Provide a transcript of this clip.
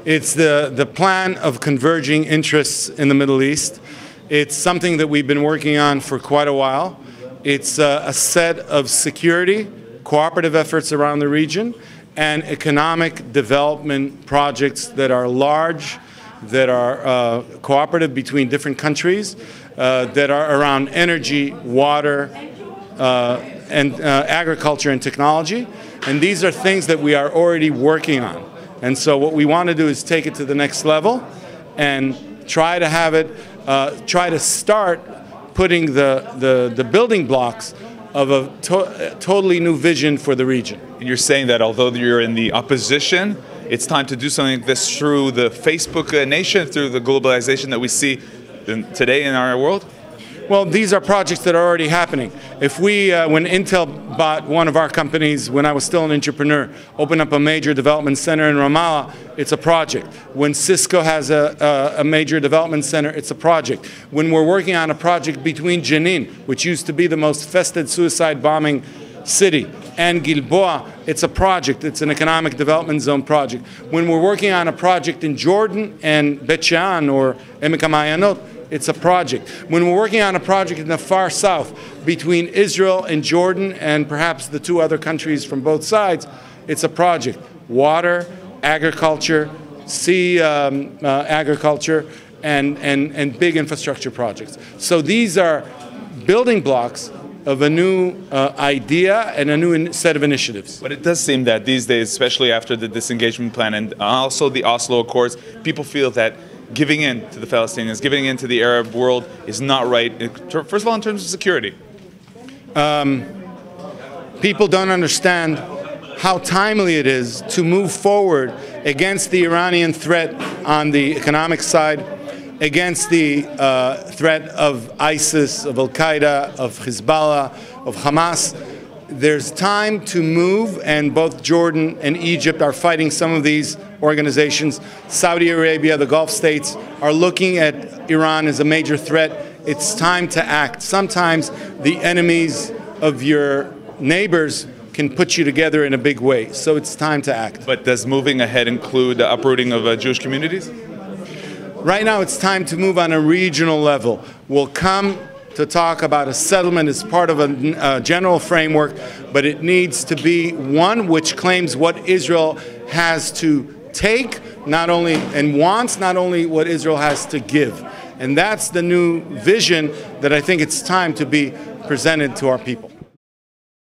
It's the plan of converging interests in the Middle East. It's something that we've been working on for quite a while. It's a set of security, cooperative efforts around the region, and economic development projects that are large, that are cooperative between different countries, that are around energy, water, and agriculture and technology. And these are things that we are already working on. And so what we want to do is take it to the next level and try to have it, try to start putting the building blocks of a totally new vision for the region. And you're saying that although you're in the opposition, it's time to do something like this through the Facebook nation, through the globalization that we see today in our world? Well, these are projects that are already happening. If we, when Intel bought one of our companies, when I was still an entrepreneur, opened up a major development center in Ramallah, it's a project. When Cisco has a major development center, it's a project. When we're working on a project between Jenin, which used to be the most festive suicide bombing city, and Gilboa, it's a project. It's an economic development zone project. When we're working on a project in Jordan and Bet Shean or Emek HaMa'ayanot, it's a project. When we're working on a project in the far south between Israel and Jordan and perhaps the two other countries from both sides, it's a project. Water, agriculture, sea agriculture, and big infrastructure projects. So these are building blocks of a new idea and a new set of initiatives. But it does seem that these days, especially after the disengagement plan and also the Oslo Accords, people feel that giving in to the Palestinians, giving in to the Arab world is not right, first of all in terms of security. People don't understand how timely it is to move forward against the Iranian threat on the economic side, against the threat of ISIS, of Al-Qaeda, of Hezbollah, of Hamas. There's time to move, and both Jordan and Egypt are fighting some of these organizations. Saudi Arabia, the Gulf states, are looking at Iran as a major threat. It's time to act. Sometimes the enemies of your neighbors can put you together in a big way, so it's time to act. But does moving ahead include the uprooting of Jewish communities? Right now it's time to move on a regional level. We'll come to talk about a settlement as part of a general framework, but it needs to be one which claims what Israel has to take, not only, and wants not only what Israel has to give. And that's the new vision that I think it's time to be presented to our people.